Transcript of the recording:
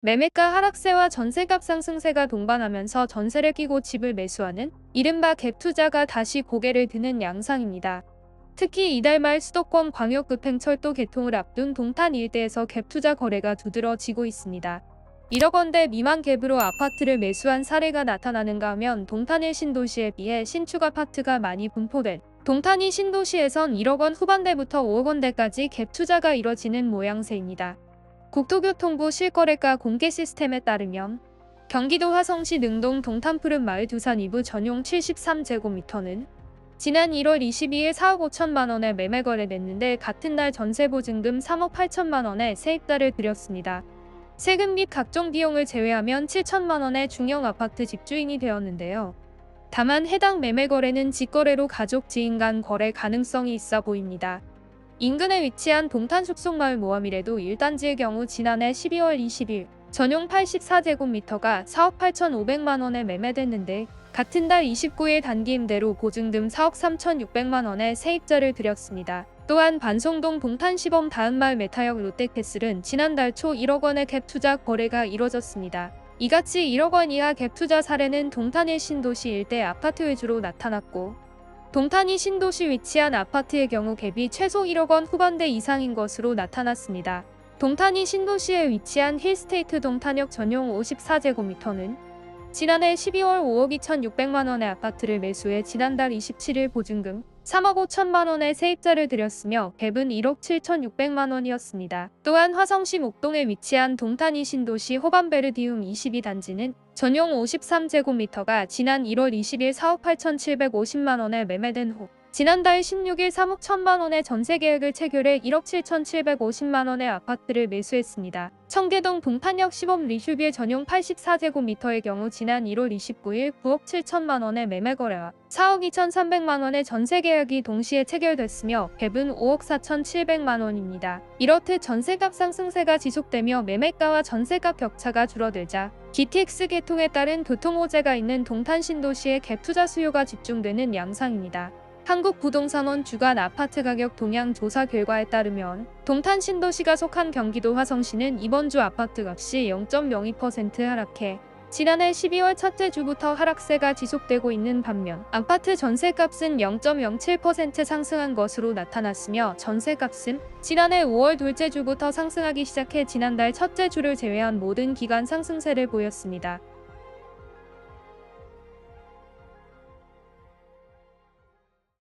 매매가 하락세와 전세값 상승세가 동반하면서 전세를 끼고 집을 매수하는 이른바 갭 투자가 다시 고개를 드는 양상입니다. 특히 이달 말 수도권 광역급행철도 개통을 앞둔 동탄 일대에서 갭 투자 거래가 두드러지고 있습니다. 1억 원대 미만 갭으로 아파트를 매수한 사례가 나타나는가 하면 동탄의 신도시에 비해 신축 아파트가 많이 분포된 동탄이 신도시에선 1억 원 후반대부터 5억 원대까지 갭 투자가 이뤄지는 모양새입니다. 국토교통부 실거래가 공개 시스템에 따르면 경기도 화성시 능동 동탄 푸른마을 두산 2부 전용 73제곱미터는 지난 1월 22일 4억 5천만 원에 매매 거래됐는데 같은 날 전세보증금 3억 8천만 원에 세입자를 들였습니다. 세금 및 각종 비용을 제외하면 7천만 원의 중형 아파트 집주인이 되었는데요. 다만 해당 매매 거래는 직거래로 가족 지인 간 거래 가능성이 있어 보입니다. 인근에 위치한 동탄 숙속마을 모함이래도 1단지의 경우 지난해 12월 20일 전용 84제곱미터가 4억 8천5백만 원에 매매됐는데 같은 달 29일 단기 임대로 보증금 4억 3천6백만 원에 세입자를 들였습니다. 또한 반송동 동탄 시범 다음마을 메타역 롯데캐슬은 지난달 초 1억 원의 갭 투자 거래가 이뤄졌습니다. 이같이 1억 원 이하 갭 투자 사례는 동탄의 신도시 일대 아파트 위주로 나타났고 동탄이 신도시 위치한 아파트의 경우 갭이 최소 1억 원 후반대 이상인 것으로 나타났습니다. 동탄이 신도시에 위치한 힐스테이트 동탄역 전용 54제곱미터는 지난해 12월 5억 2천6백만 원의 아파트를 매수해 지난달 27일 보증금 3억 5천만 원의 세입자를 들였으며 갭은 1억 7천6백만 원이었습니다. 또한 화성시 목동에 위치한 동탄이 신도시 호반베르디움 22단지는 전용 53제곱미터가 지난 1월 20일 4억 8천7백오십만 원에 매매된 후 지난달 16일 3억 1천만 원의 전세 계약을 체결해 1억 7천7백오십만 원의 아파트를 매수했습니다. 청계동 동탄역 시범 리슈빌 전용 84제곱미터의 경우 지난 1월 29일 9억 7천만 원의 매매 거래와 4억 2천3백만 원의 전세 계약이 동시에 체결됐으며 갭은 5억 4천7백만 원입니다. 이렇듯 전세값 상승세가 지속되며 매매가와 전세값 격차가 줄어들자 GTX 개통에 따른 교통 호재가 있는 동탄 신도시의 갭 투자 수요가 집중되는 양상입니다. 한국부동산원 주간 아파트 가격 동향 조사 결과에 따르면 동탄 신도시가 속한 경기도 화성시는 이번 주 아파트 값이 0.02% 하락해 지난해 12월 첫째 주부터 하락세가 지속되고 있는 반면 아파트 전세값은 0.07% 상승한 것으로 나타났으며 전세값은 지난해 5월 둘째 주부터 상승하기 시작해 지난달 첫째 주를 제외한 모든 기간 상승세를 보였습니다.